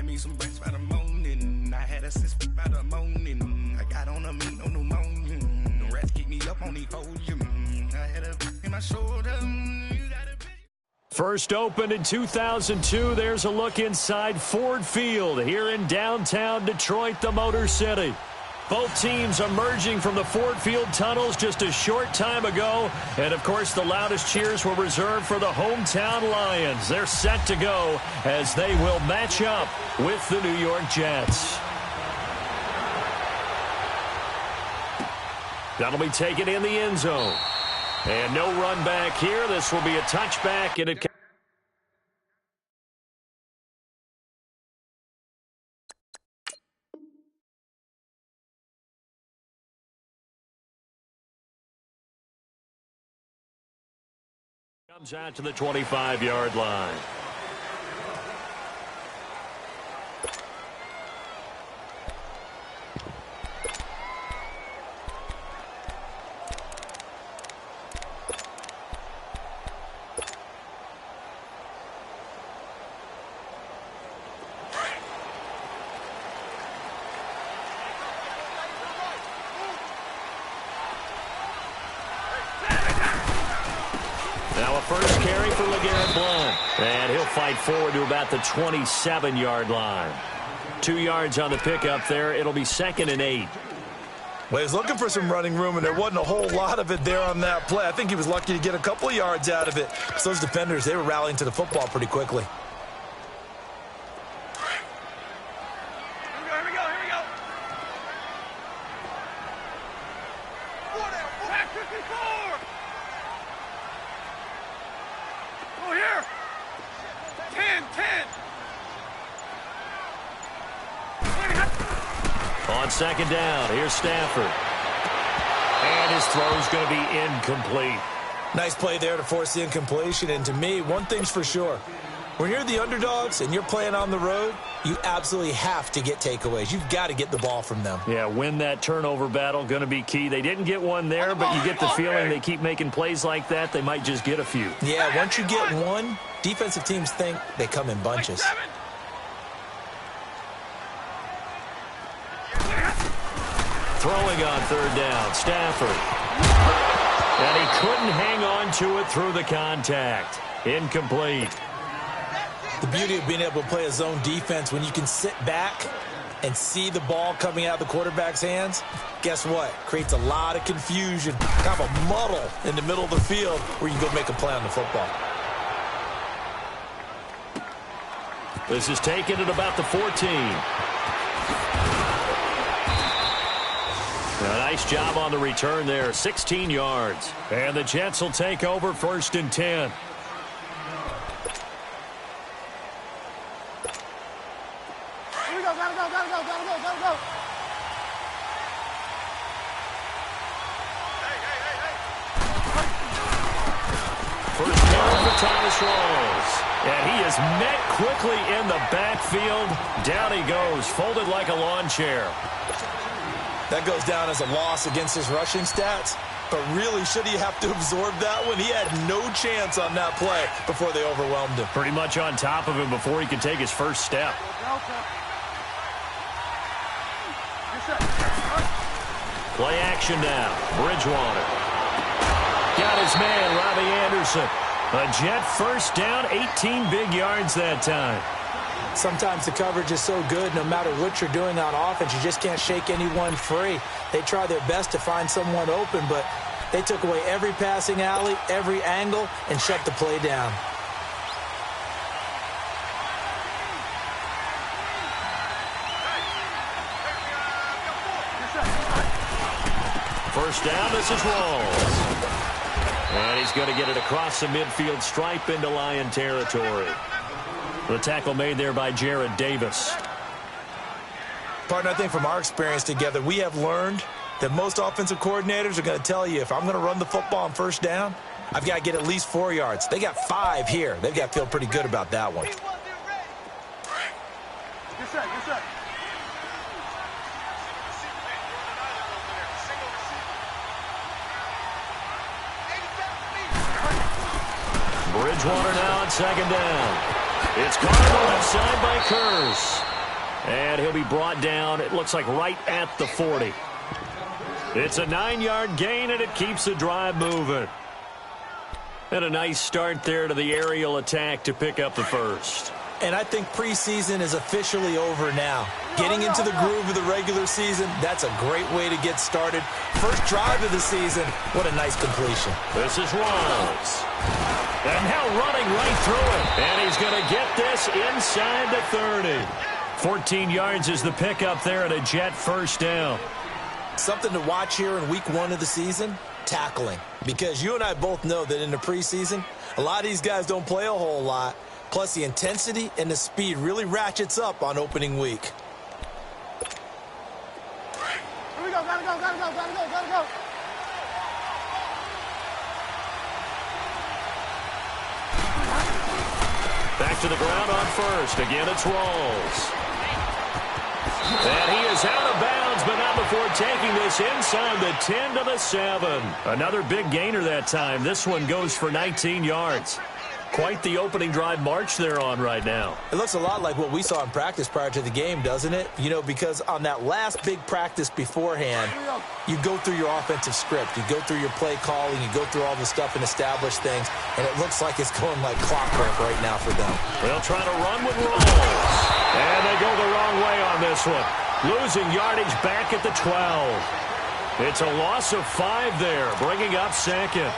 me some bricks by the morning. I had a sis by the morning. I got on a meat, no pneumonia. The rats keep me up on the podium. I had a in my shoulder. First opened in 2002. There's a look inside Ford Field here in downtown Detroit, the Motor City. Both teams emerging from the Ford Field tunnels just a short time ago. And, of course, the loudest cheers were reserved for the hometown Lions. They're set to go as they will match up with the New York Jets. That'll be taken in the end zone. And no run back here. This will be a touchback, and it comes out to the 25-yard line. First carry for LeGarrette Blount. And he'll fight forward to about the 27-yard line. 2 yards on the pickup there. It'll be 2nd and 8. Well, he was looking for some running room, and there wasn't a whole lot of it there on that play. I think he was lucky to get a couple of yards out of it. So those defenders, they were rallying to the football pretty quickly. On 2nd down, here's Stafford. And his throw's going to be incomplete. Nice play there to force the incompletion. And to me, one thing's for sure. When you're the underdogs and you're playing on the road, you absolutely have to get takeaways. You've got to get the ball from them. Yeah, win that turnover battle, going to be key. They didn't get one there, but you get the feeling they keep making plays like that, they might just get a few. Yeah, once you get one, defensive teams think they come in bunches. Throwing on 3rd down, Stafford. And he couldn't hang on to it through the contact. Incomplete. The beauty of being able to play a zone defense when you can sit back and see the ball coming out of the quarterback's hands, guess what? Creates a lot of confusion, kind of a muddle in the middle of the field where you can go make a play on the football. This is taken at about the 14. A nice job on the return there, 16 yards. And the Jets will take over 1st and 10. Here we go, gotta go. First down for Thomas Rawls. And he is met quickly in the backfield. Down he goes, folded like a lawn chair. That goes down as a loss against his rushing stats. But really, should he have to absorb that one? He had no chance on that play before they overwhelmed him. Pretty much on top of him before he could take his first step. Play action now. Bridgewater. Got his man, Robbie Anderson. A Jet first down, 18 big yards that time. Sometimes the coverage is so good, no matter what you're doing on offense, you just can't shake anyone free. They try their best to find someone open, but they took away every passing alley, every angle, and shut the play down. First down, this is Rawls. And he's going to get it across the midfield stripe into Lion territory. The tackle made there by Jared Davis. Partner, I think from our experience together, we have learned that most offensive coordinators are going to tell you, if I'm going to run the football on first down, I've got to get at least 4 yards. They got 5 here. They've got to feel pretty good about that one. Good set, good set. Bridgewater now on second down. It's caught on the left side by Kurz. And he'll be brought down, it looks like right at the 40. It's a 9-yard gain, and it keeps the drive moving. And a nice start there to the aerial attack to pick up the first. And I think preseason is officially over now. Getting into the groove of the regular season, that's a great way to get started. First drive of the season, what a nice completion. This is Rawls. And now running right through it. And he's going to get this inside the 30. 14 yards is the pickup there, and a Jet first down. Something to watch here in week 1 of the season, tackling. Because you and I both know that in the preseason, a lot of these guys don't play a whole lot. Plus, the intensity and the speed really ratchets up on opening week. Here we go, gotta go, gotta go, gotta go, gotta go. Back to the ground on first. Again, it's Rawls. And he is out of bounds, but not before taking this inside the 10 to the 7. Another big gainer that time. This one goes for 19 yards. Quite the opening drive march they're on right now. It looks a lot like what we saw in practice prior to the game, doesn't it? You know, because on that last big practice beforehand, you go through your offensive script. You go through your play calling. You go through all the stuff and establish things. And it looks like it's going like clockwork right now for them. They'll try to run with Rawls. And they go the wrong way on this one. Losing yardage back at the 12. It's a loss of 5 there, bringing up second.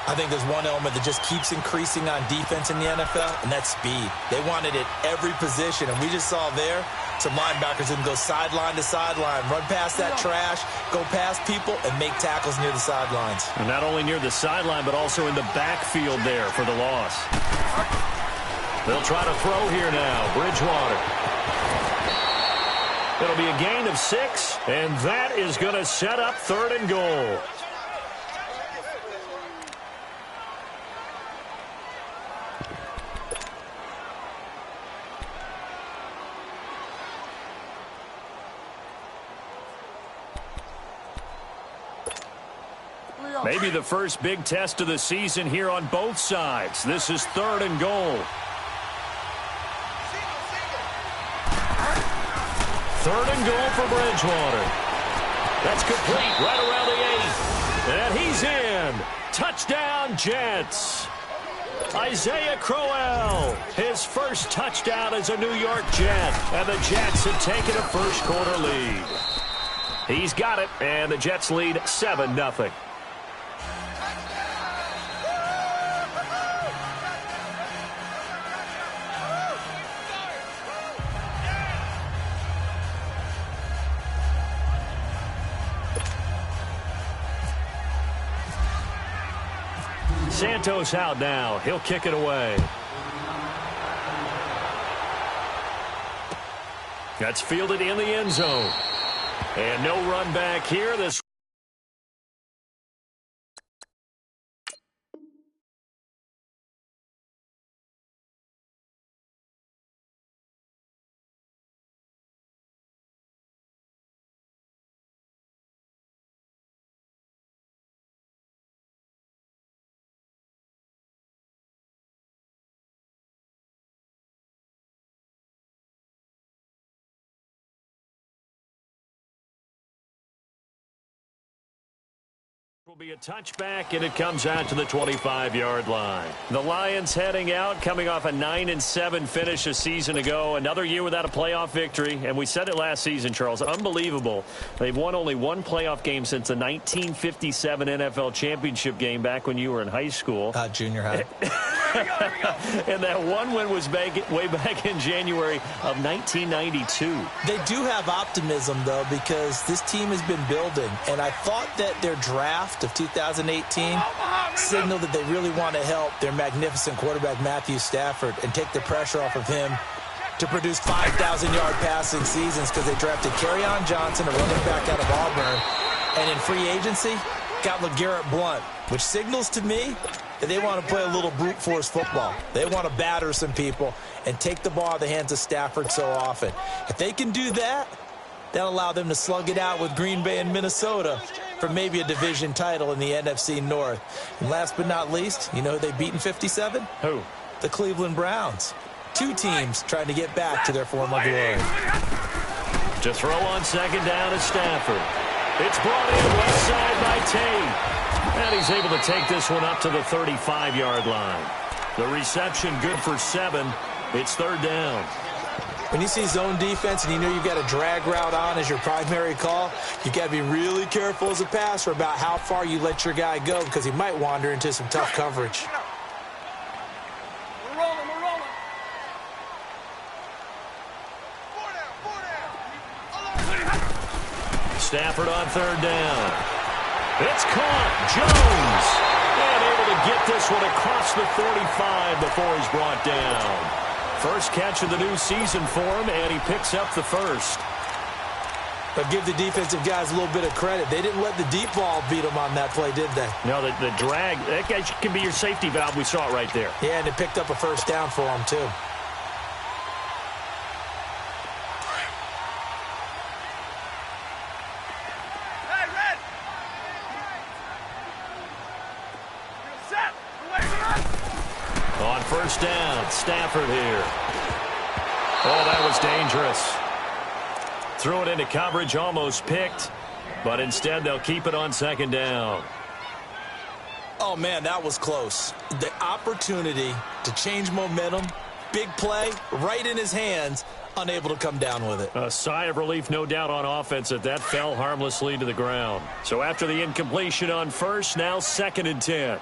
I think there's one element that just keeps increasing on defense in the NFL, and that's speed. They want it at every position, and we just saw there some linebackers who can go sideline to sideline, run past that trash, go past people, and make tackles near the sidelines. And not only near the sideline, but also in the backfield there for the loss. They'll try to throw here now. Bridgewater. It'll be a gain of 6, and that is going to set up 3rd and goal. Maybe the first big test of the season here on both sides. This is 3rd and goal. 3rd and goal for Bridgewater. That's complete right around the 8. And he's in. Touchdown, Jets. Isaiah Crowell, his first touchdown as a New York Jet. And the Jets have taken a first-quarter lead. He's got it, and the Jets lead 7-0. Santos out now. He'll kick it away. That's fielded in the end zone. And no run back here. This will be a touchback, and it comes out to the 25-yard line. The Lions heading out, coming off a 9-7 finish a season ago. Another year without a playoff victory, and we said it last season, Charles. Unbelievable. They've won only one playoff game since the 1957 NFL championship game back when you were in high school. Junior high. And that one win was way back in January of 1992. They do have optimism, though, because this team has been building. And I thought that their draft of 2018 signaled that they really want to help their magnificent quarterback, Matthew Stafford, and take the pressure off of him to produce 5,000-yard passing seasons, because they drafted Kerryon Johnson, a running back out of Auburn, and in free agency got LeGarrette Blount, which signals to me that they want to play a little brute force football. They want to batter some people and take the ball out of the hands of Stafford so often. If they can do that, that'll allow them to slug it out with Green Bay and Minnesota for maybe a division title in the NFC North. And last but not least, you know who they beat in 57? Who? The Cleveland Browns. Two teams trying to get back to their former glory. To throw on second down is Stafford. It's brought in left side by Tate. And he's able to take this one up to the 35-yard line. The reception good for 7. It's third down. When you see zone defense and you know you've got a drag route on as your primary call, you've got to be really careful as a passer about how far you let your guy go because he might wander into some tough coverage. We're rolling. Stafford on third down. It's caught. Jones. And able to get this one across the 45 before he's brought down. First catch of the new season for him, and he picks up the first. But give the defensive guys a little bit of credit. They didn't let the deep ball beat them on that play, did they? No, the drag, that guy can be your safety valve. We saw it right there. Yeah, and it picked up a first down for him, too. On first down, Stafford here. Oh, that was dangerous. Threw it into coverage, almost picked, but instead they'll keep it on second down. Oh, man, that was close. The opportunity to change momentum, big play, right in his hands, unable to come down with it. A sigh of relief, no doubt, on offense that fell harmlessly to the ground. So after the incompletion on first, now 2nd and 10.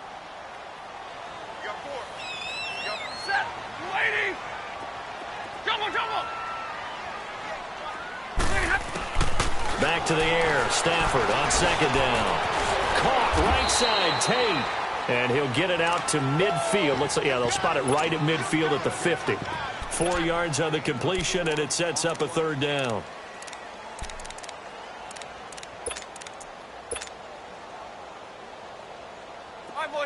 Back to the air. Stafford on second down. Caught right side. Tate. And he'll get it out to midfield. Looks like, yeah, they'll spot it right at midfield at the 50. 4 yards on the completion, and it sets up a third down.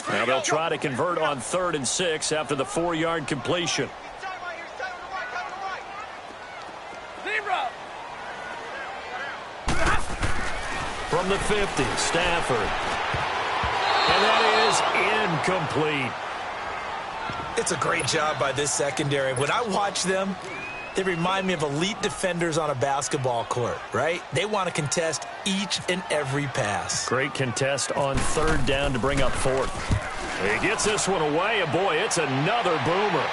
Now they'll try to convert on 3rd and 6 after the 4-yard completion. From the 50, Stafford. And that is incomplete. It's a great job by this secondary. When I watch them, they remind me of elite defenders on a basketball court, right? They want to contest each and every pass. Great contest on 3rd down to bring up 4th. He gets this one away, and boy, it's another boomer.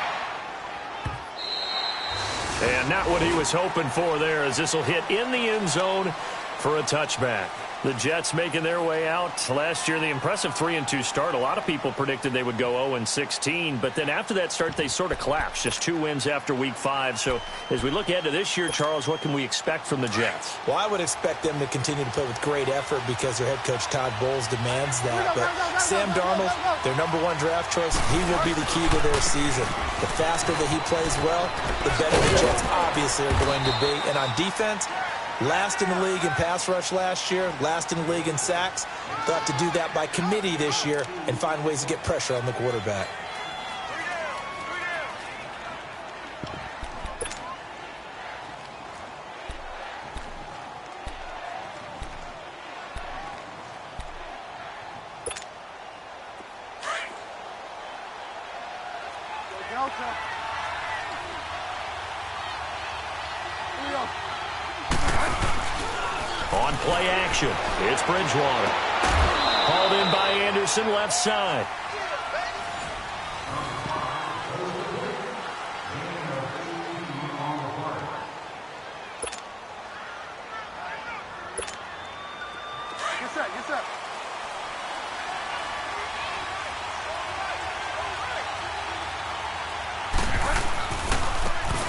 And not what he was hoping for there, as this will hit in the end zone for a touchback. The Jets making their way out. Last year, the impressive 3-2 start. A lot of people predicted they would go 0-16, but then after that start, they sort of collapsed. Just 2 wins after Week 5. So as we look ahead to this year, Charles, what can we expect from the Jets? Well, I would expect them to continue to play with great effort because their head coach, Todd Bowles, demands that. But Sam Darnold, their #1 draft choice, he will be the key to their season. The faster that he plays well, the better the Jets obviously are going to be. And on defense, last in the league in pass rush last year, last in the league in sacks. They'll have to do that by committee this year and find ways to get pressure on the quarterback. On play action, it's Bridgewater. Hauled in by Anderson, left side. Get set.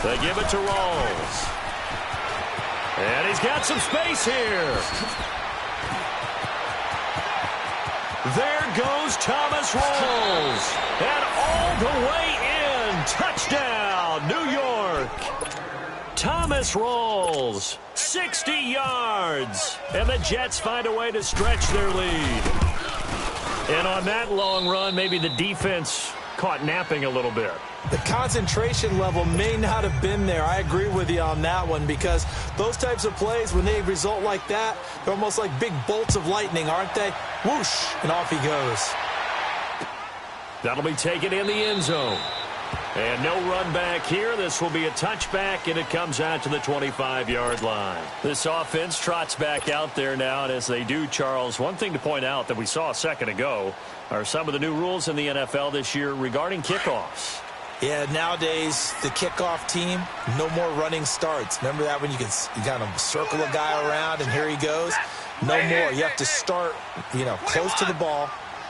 They give it to Rawls. And he's got some space here. There goes Thomas Rawls. And all the way in. Touchdown, New York. Thomas Rawls, 60 yards. And the Jets find a way to stretch their lead. And on that long run, maybe the defense caught napping a little bit. The concentration level may not have been there. I agree with you on that one because those types of plays, when they result like that, they're almost like big bolts of lightning, aren't they? Whoosh, and off he goes. That'll be taken in the end zone. And no run back here. This will be a touchback, and it comes out to the 25-yard line. This offense trots back out there now, and as they do, Charles, one thing to point out that we saw a second ago are some of the new rules in the NFL this year regarding kickoffs. Yeah, nowadays, the kickoff team, no more running starts. Remember that when you kind of circle a guy around and here he goes? No more. You have to start, close to the ball.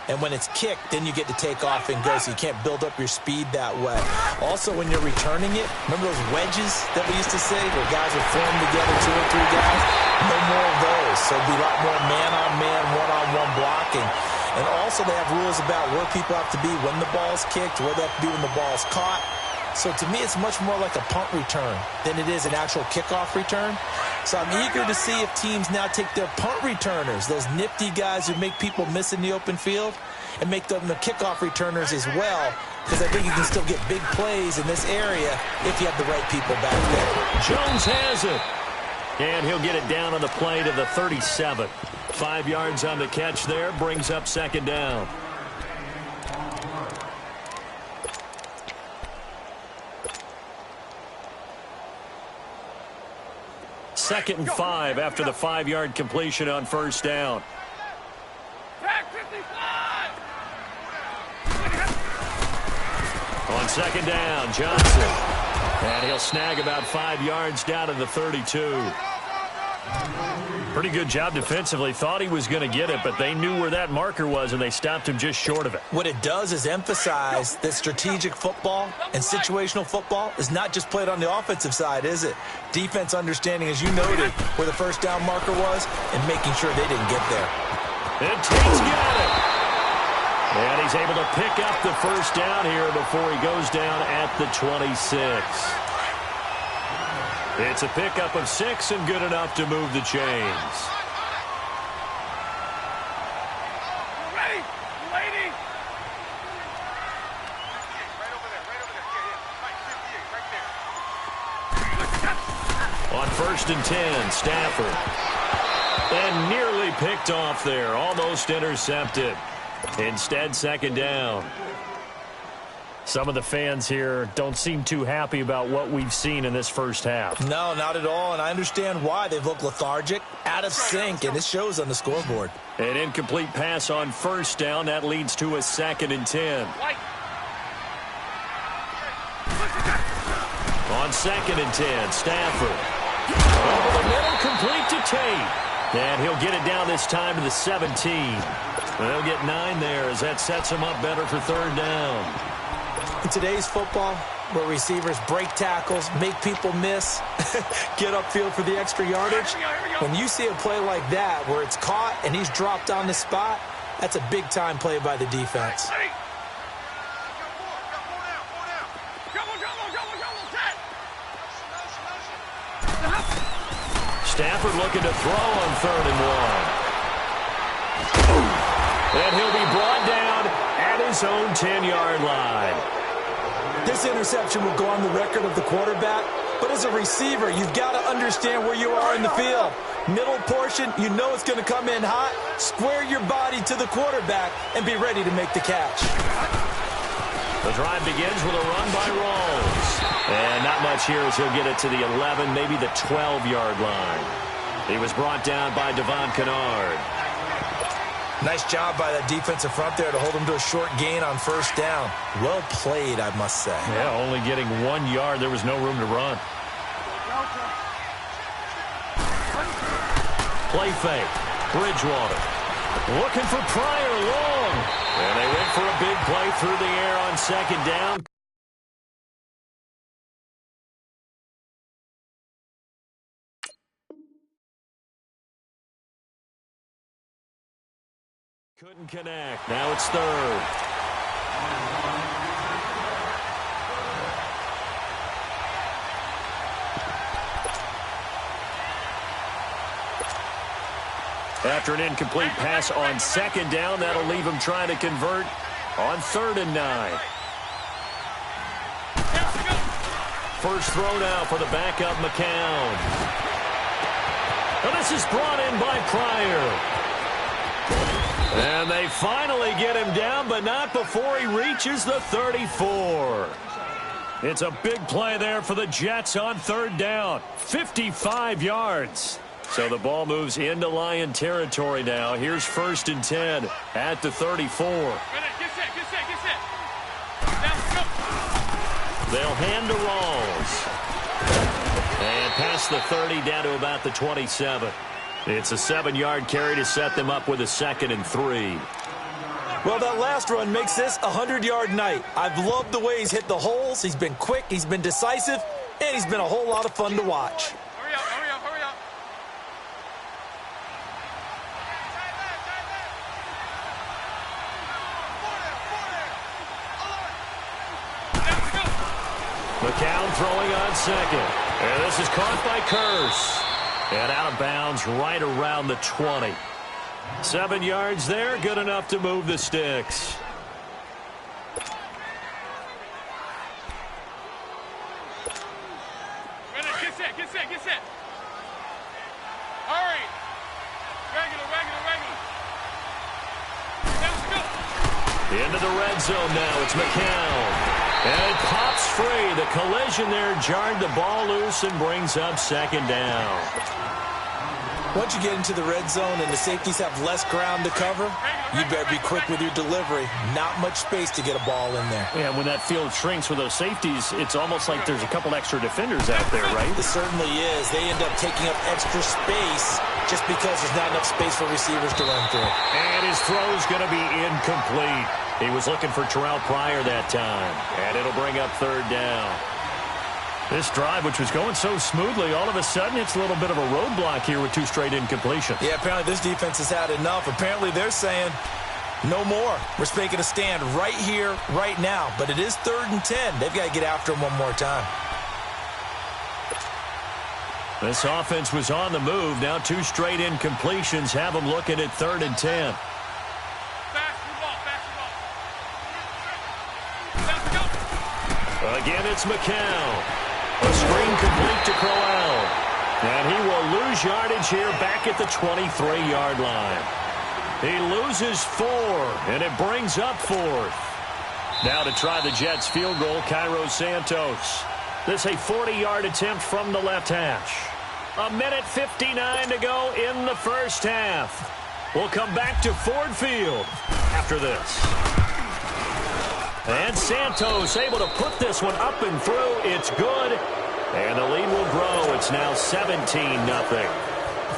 And when it's kicked, then you get to take off and go, so you can't build up your speed that way. Also, when you're returning it, remember those wedges that we used to say where guys would form together, 2 or 3 guys? No more of those. So it'll be a lot more man-on-man, one-on-one blocking. And also they have rules about where people have to be when the ball's kicked, where they have to be when the ball's caught. So to me, it's much more like a punt return than it is an actual kickoff return. So I'm eager to see if teams now take their punt returners, those nifty guys who make people miss in the open field, and make them the kickoff returners as well, because I think you can still get big plays in this area if you have the right people back there. Jones has it. And he'll get it down on the play to the 37. 5 yards on the catch there, brings up second down. Second and 5 after the 5-yard completion on first down. On second down, Johnson. And he'll snag about 5 yards down to the 32. Pretty good job defensively. Thought he was going to get it, but they knew where that marker was, and they stopped him just short of it. What it does is emphasize that strategic football and situational football is not just played on the offensive side, is it? Defense understanding, as you noted, where the first down marker was and making sure they didn't get there. And Tate's got it. And he's able to pick up the first down here before he goes down at the 26. It's a pickup of 6 and good enough to move the chains. Ready? Lady? On first and 10, Stafford. And nearly picked off there. Almost intercepted. Instead, second down. Some of the fans here don't seem too happy about what we've seen in this first half. No, not at all, and I understand why. They've looked lethargic, out of sync, and it shows on the scoreboard. An incomplete pass on first down. That leads to a second and 10. On second and 10, Stafford. Over the middle, complete to Tate. And he'll get it down this time to the 17. They'll get 9 there as that sets him up better for third down. In today's football, where receivers break tackles, make people miss, get upfield for the extra yardage, when you see a play like that where it's caught and he's dropped on the spot, that's a big-time play by the defense. Stafford looking to throw on third and 1. And he'll be brought down at his own 10-yard line. This interception will go on the record of the quarterback, but as a receiver, you've got to understand where you are in the field. Middle portion, you know it's going to come in hot. Square your body to the quarterback and be ready to make the catch. The drive begins with a run by Rawls. And not much here as he'll get it to the 11, maybe the 12-yard line. He was brought down by Devon Kennard. Nice job by that defensive front there to hold him to a short gain on first down. Well played, I must say. Yeah, only getting 1 yard. There was no room to run. Play fake. Bridgewater. Looking for Pryor long. And they went for a big play through the air on second down. Couldn't connect. Now it's third. After an incomplete pass on second down, that'll leave him trying to convert on third and 9. First throw now for the backup McCown. Well, this is brought in by Pryor. And they finally get him down, but not before he reaches the 34. It's a big play there for the Jets on third down. 55 yards. So the ball moves into Lion territory now. Here's 1st and 10 at the 34. Get set. They'll hand to Rawls. And past the 30 down to about the 27. It's a 7-yard carry to set them up with a 2nd and 3. Well, that last run makes this a 100-yard night. I've loved the way he's hit the holes. He's been quick, he's been decisive, and he's been a whole lot of fun to watch. Hurry up. McCown throwing on 2nd. And this is caught by Kearse. And out of bounds right around the 20. 7 yards there, good enough to move the sticks. Get set. Hurry. Regular. Let's go. Into the red zone now. It's McCown. And it pops free. The collision there jarred the ball loose and brings up 2nd down. Once you get into the red zone and the safeties have less ground to cover, you better be quick with your delivery. Not much space to get a ball in there. Yeah, when that field shrinks with those safeties, it's almost like there's a couple extra defenders out there, right? It certainly is. They end up taking up extra space just because there's not enough space for receivers to run through. And his throw's going to be incomplete. He was looking for Terrell Pryor that time. And it'll bring up 3rd down. This drive, which was going so smoothly, all of a sudden it's a little bit of a roadblock here with 2 straight incompletions. Yeah, apparently this defense has had enough. Apparently they're saying, no more. We're making a stand right here, right now. But it is 3rd and 10. They've got to get after him one more time. This offense was on the move. Now 2 straight incompletions have them looking at 3rd and 10. Again, it's McCown. A screen complete to Crowell. And he will lose yardage here back at the 23-yard line. He loses 4, and it brings up 4th. Now to try the Jets field goal, Cairo Santos. This a 40-yard attempt from the left hash. 1:59 to go in the first half. We'll come back to Ford Field after this. And Santos able to put this one up and through. It's good. And the lead will grow. It's now 17-0.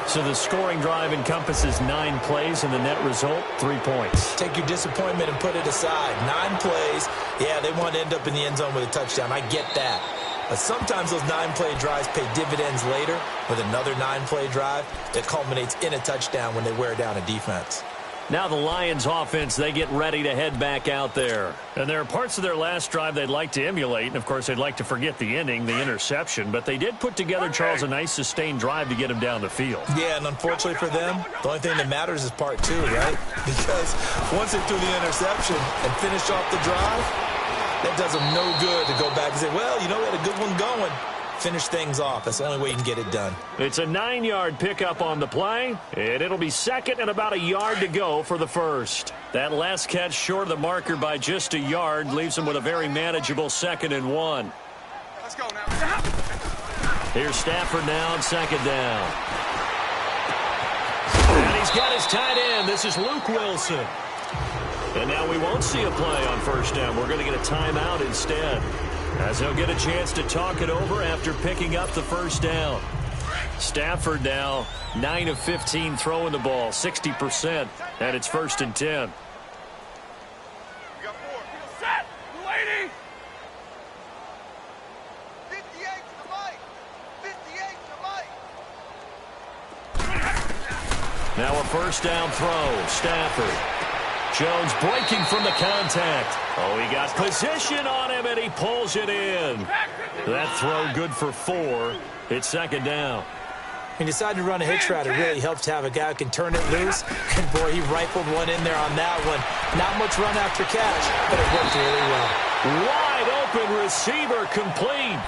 So the scoring drive encompasses 9 plays, and the net result, 3 points. Take your disappointment and put it aside. 9 plays. Yeah, they want to end up in the end zone with a touchdown. I get that. But sometimes those 9-play drives pay dividends later with another 9-play drive that culminates in a touchdown when they wear down a defense. Now the Lions offense, they get ready to head back out there. And there are parts of their last drive they'd like to emulate. And, of course, they'd like to forget the ending, the interception. But they did put together, Charles, a nice sustained drive to get him down the field. Yeah, and unfortunately for them, the only thing that matters is part 2, right? Because once they threw the interception and finished off the drive, that does them no good to go back and say, well, you know, we had a good one going. Finish things off. That's the only way you can get it done. It's a 9-yard pickup on the play, and it'll be 2nd and about a yard to go for the first. That last catch short of the marker by just a yard leaves him with a very manageable 2nd and 1. Let's go now. Here's Stafford now on 2nd down. And he's got his tight end. This is Luke Wilson. And now we won't see a play on 1st down. We're going to get a timeout instead, as he'll get a chance to talk it over after picking up the 1st down. Stafford now 9 of 15 throwing the ball, 60%, and it's 1st and 10. We got 4. Set. Lady. 58 to the mic. 58 to the mic. Now a 1st down throw. Stafford. Jones breaking from the contact. Oh, he got position on him, and he pulls it in. That throw good for 4. It's 2nd down. He decided to run a hitch route. It really helps to have a guy who can turn it loose. And, boy, he rifled one in there on that one. Not much run after catch, but it worked really well. Wide open receiver complete.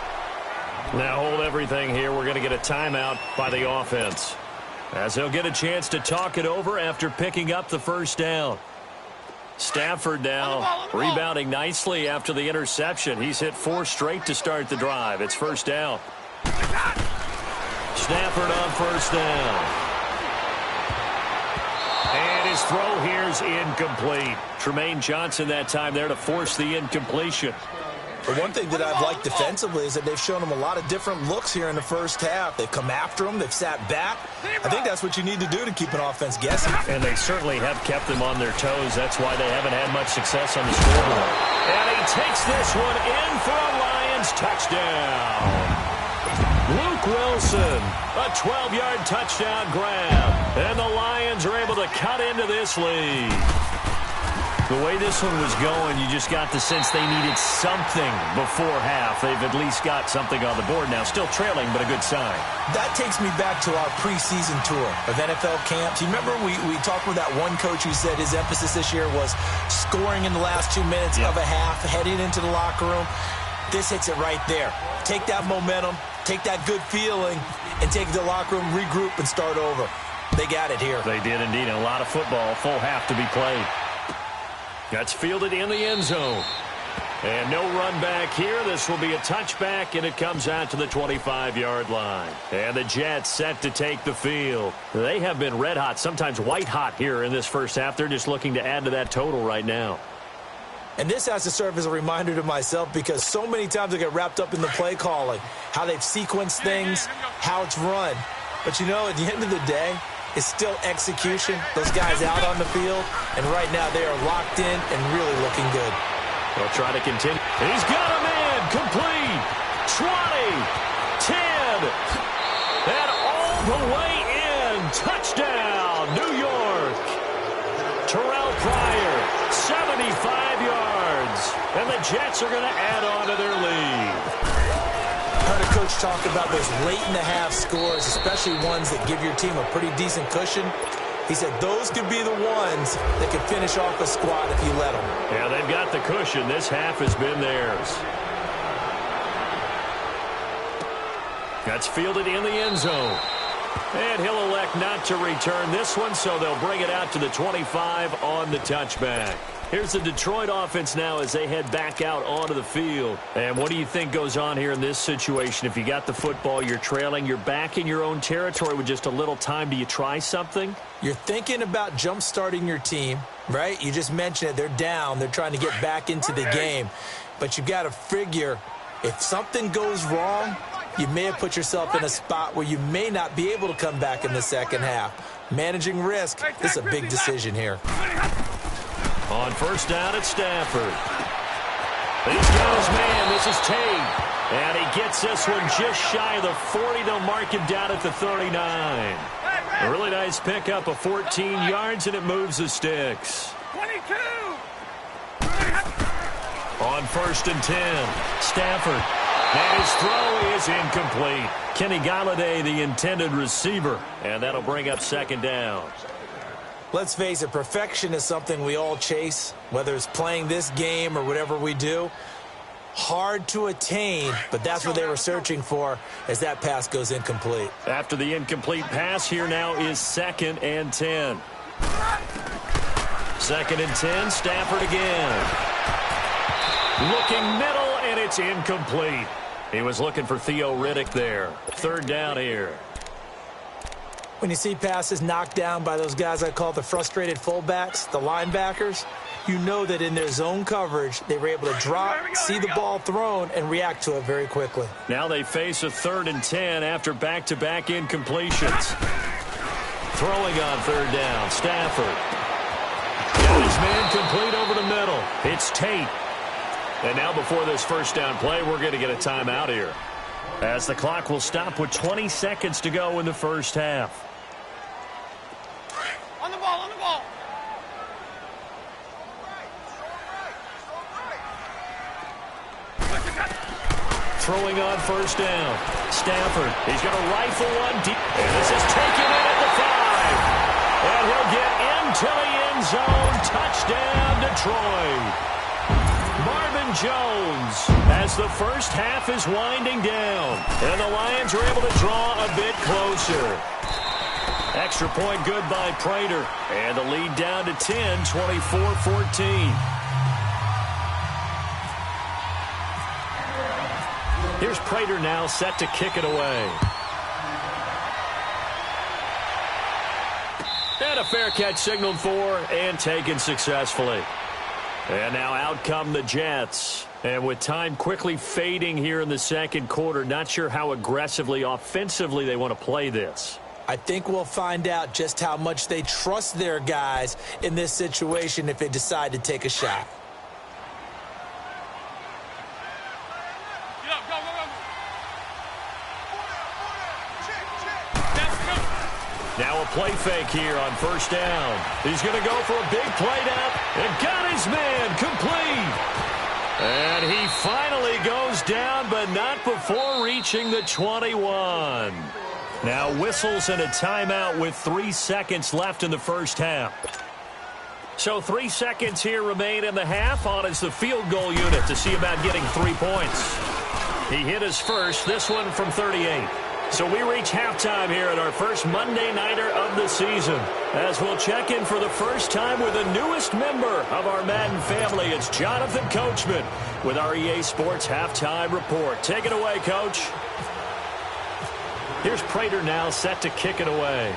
Now hold everything here. We're going to get a timeout by the offense, as he'll get a chance to talk it over after picking up the 1st down. Stafford now rebounding nicely after the interception. He's hit 4 straight to start the drive. It's first down. Stafford on first down. And his throw here's incomplete. Tremaine Johnson that time there to force the incompletion. But one thing that I've liked defensively is that they've shown him a lot of different looks here in the first half. They've come after him. They've sat back. I think that's what you need to do to keep an offense guessing. And they certainly have kept them on their toes. That's why they haven't had much success on the scoreboard. And he takes this one in for a Lions touchdown. Luke Wilson, a 12-yard touchdown grab. And the Lions are able to cut into this lead. The way this one was going, you just got the sense they needed something before half. They've at least got something on the board now. Still trailing, but a good sign. That takes me back to our preseason tour of NFL camps. You remember we talked with that one coach who said his emphasis this year was scoring in the last 2 minutes of a half, heading into the locker room. This hits it right there. Take that momentum, take that good feeling, and take it to the locker room, regroup, and start over. They got it here. They did indeed. A lot of football, full half to be played. That's fielded in the end zone. And no run back here. This will be a touchback, and it comes out to the 25-yard line. And the Jets set to take the field. They have been red hot, sometimes white hot here in this first half. They're just looking to add to that total right now. And this has to serve as a reminder to myself because so many times I get wrapped up in the play calling, how they've sequenced things, how it's run. But, you know, at the end of the day, it's still execution. Those guys out on the field, and right now they are locked in and really looking good. They'll try to continue. He's got a man. Complete. 20. 10. And all the way in. Touchdown, New York. Terrell Pryor, 75 yards. And the Jets are going to add on to their lead. I heard a coach talk about those late-in-the-half scores, especially ones that give your team a pretty decent cushion. He said those could be the ones that could finish off a squad if you let them. Yeah, they've got the cushion. This half has been theirs. That's fielded in the end zone. And he'll elect not to return this one, so they'll bring it out to the 25 on the touchback. Here's the Detroit offense now as they head back out onto the field. And what do you think goes on here in this situation? If you got the football, you're trailing, you're back in your own territory with just a little time. Do you try something? You're thinking about jump-starting your team, right? You just mentioned it. They're down. They're trying to get back into the game. But you've got to figure if something goes wrong, you may have put yourself in a spot where you may not be able to come back in the second half. Managing risk, this is a big decision here. On first down at Stafford. He's got his man. This is Tate. And he gets this one just shy of the 40. They'll mark him down at the 39. A really nice pickup of 14 yards, and it moves the sticks. 22. On first and 10, Stafford. And his throw is incomplete. Kenny Golladay, the intended receiver. And that'll bring up second down. Let's face it, perfection is something we all chase, whether it's playing this game or whatever we do. Hard to attain, but that's what they were searching for as that pass goes incomplete. After the incomplete pass, here now is second and 10. Second and 10, Stafford again. Looking middle, and it's incomplete. He was looking for Theo Riddick there. Third down here. When you see passes knocked down by those guys I call the frustrated fullbacks, the linebackers, you know that in their zone coverage, they were able to drop, see the ball thrown, and react to it very quickly. Now they face a third and 10 after back-to-back incompletions. Throwing on third down, Stafford. Got his man complete over the middle. It's Tate. And now before this first down play, we're going to get a timeout here, as the clock will stop with 20 seconds to go in the first half. On the ball, on the ball. Throwing on first down, Stafford. He's going to rifle one deep. And this is taken in at the 5. And he'll get into the end zone. Touchdown, Detroit. Marvin Jones, as the first half is winding down, and the Lions are able to draw a bit closer. Extra point good by Prater. And the lead down to 10, 24-14. Here's Prater now set to kick it away. And a fair catch signaled for and taken successfully. And now out come the Jets. And with time quickly fading here in the second quarter, not sure how aggressively, offensively they want to play this. I think we'll find out just how much they trust their guys in this situation if they decide to take a shot. Now a play fake here on first down. He's going to go for a big play down and got his man complete. And he finally goes down, but not before reaching the 21. Now whistles and a timeout with 3 seconds left in the first half. So 3 seconds here remain in the half. On is the field goal unit to see about getting 3 points. He hit his first, this one from 38. So we reach halftime here at our first Monday Nighter of the season. As we'll check in for the first time with the newest member of our Madden family. It's Jonathan Coachman with our EA Sports Halftime Report. Take it away, Coach. Here's Prater now set to kick it away.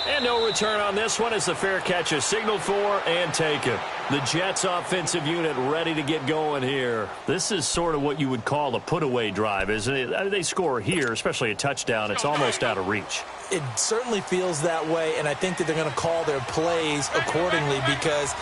And no return on this one as the fair catch is signaled for and taken. The Jets offensive unit ready to get going here. This is sort of what you would call a put-away drive, isn't it? They score here, especially a touchdown. It's almost out of reach. It certainly feels that way, and I think that they're going to call their plays accordingly because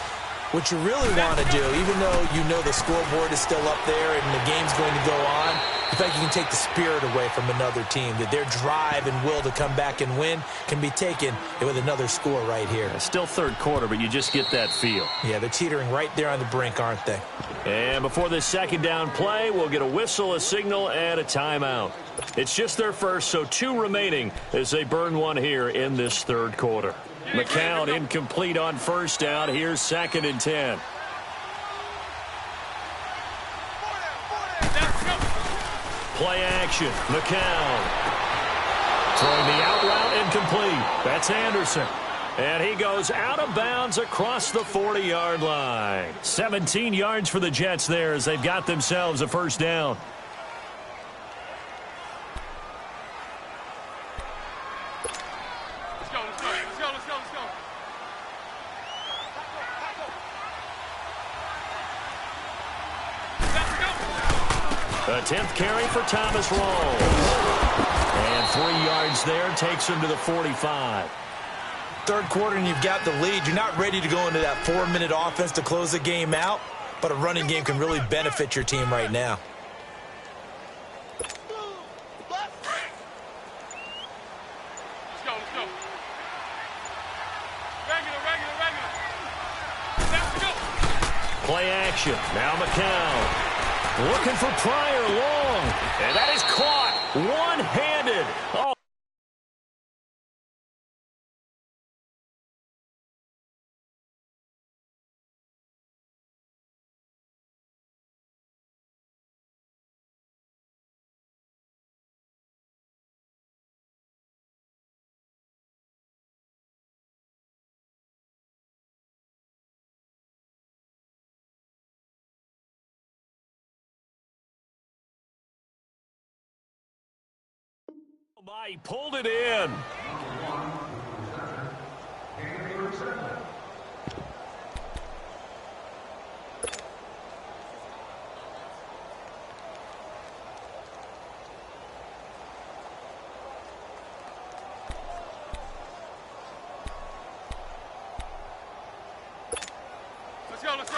what you really want to do, even though you know the scoreboard is still up there and the game's going to go on, I think you can take the spirit away from another team, that their drive and will to come back and win can be taken with another score right here. It's still third quarter, but you just get that feel. Yeah, they're teetering right there on the brink, aren't they? And before this second down play, we'll get a whistle, a signal, and a timeout. It's just their first, so 2 remaining as they burn one here in this third quarter. McCown incomplete on first down. Here's 2nd and 10. Play action. McCown. Throwing the out route incomplete. That's Anderson. And he goes out of bounds across the 40-yard line. 17 yards for the Jets there as they've got themselves a first down. A 10th carry for Thomas Rawls. And 3 yards there takes him to the 45. Third quarter and you've got the lead. You're not ready to go into that 4-minute offense to close the game out, but a running game can really benefit your team right now. Play action. Now McCown. Looking for Pryor long. And that is caught one-handed. Oh. He pulled it in.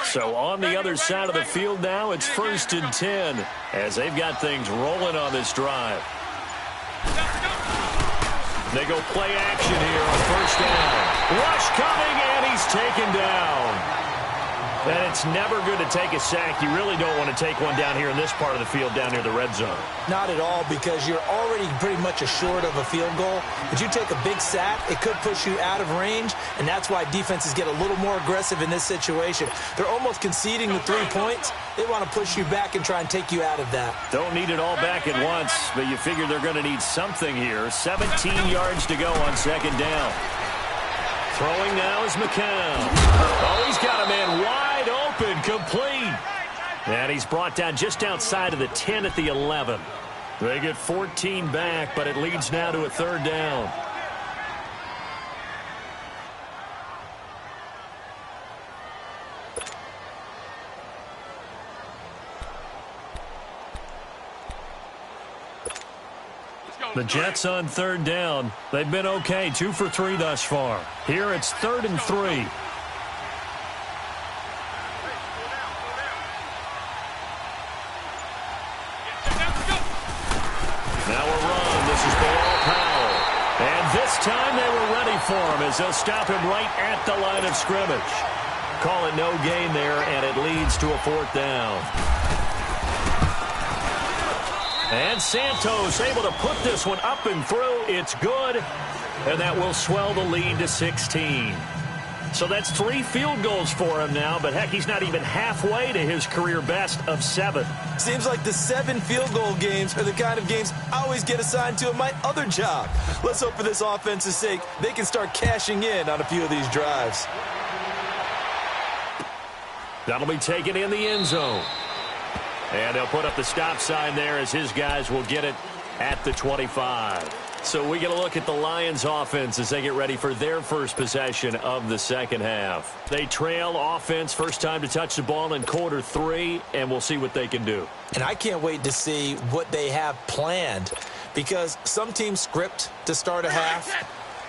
So on the other side of the field now, it's 1st and 10 as they've got things rolling on this drive. They go play action here on first down. Rush coming, and he's taken down. And it's never good to take a sack. You really don't want to take one down here in this part of the field, down near the red zone. Not at all, because you're already pretty much assured of a field goal. But you take a big sack, it could push you out of range, and that's why defenses get a little more aggressive in this situation. They're almost conceding the 3 points. They want to push you back and try and take you out of that. Don't need it all back at once, but you figure they're going to need something here. 17 yards to go on second down. Throwing now is McCown. Oh, he's got a man wide open, complete. And he's brought down just outside of the 10 at the 11. They get 14 back, but it leads now to a third down. The Jets on third down. They've been okay, 2 for 3 thus far. Here it's 3rd and 3. Now a run. This is Bilal Powell. And this time they were ready for him as they'll stop him right at the line of scrimmage. Call it no gain there, and it leads to a 4th down. And Santos able to put this one up and through. It's good. And that will swell the lead to 16. So that's 3 field goals for him now. But, heck, he's not even halfway to his career best of 7. Seems like the 7 field goal games are the kind of games I always get assigned to in my other job. Let's hope for this offense's sake they can start cashing in on a few of these drives. That'll be taken in the end zone. And they'll put up the stop sign there as his guys will get it at the 25. So we get a look at the Lions offense as they get ready for their first possession of the second half. They trail offense, first time to touch the ball in quarter 3, and we'll see what they can do. And I can't wait to see what they have planned, because some teams script to start a half.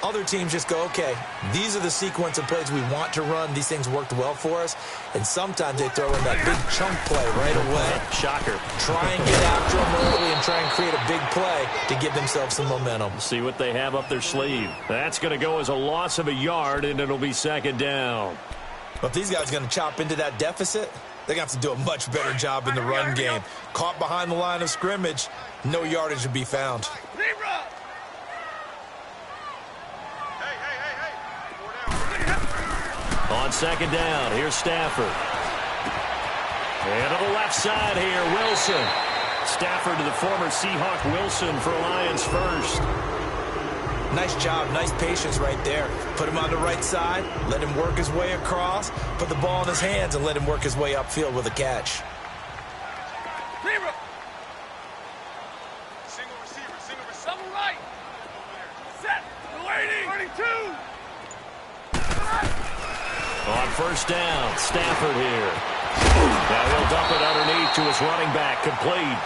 Other teams just go, okay, these are the sequence of plays we want to run. These things worked well for us. And sometimes they throw in that big chunk play right away. Shocker. Try and get after them early and try and create a big play to give themselves some momentum. See what they have up their sleeve. That's going to go as a loss of a yard, and it'll be 2nd down. Well, if these guys are going to chop into that deficit, they're going to have to do a much better job in the run game. Caught behind the line of scrimmage, no yardage to be found. On second down, here's Stafford. And to the left side here, Wilson. Stafford to the former Seahawk Wilson for Lions first. Nice job, nice patience right there. Put him on the right side, let him work his way across, put the ball in his hands, and let him work his way upfield with a catch. Single receiver, double right. Set, waiting, 32. On first down, Stafford here. Now he'll dump it underneath to his running back, complete.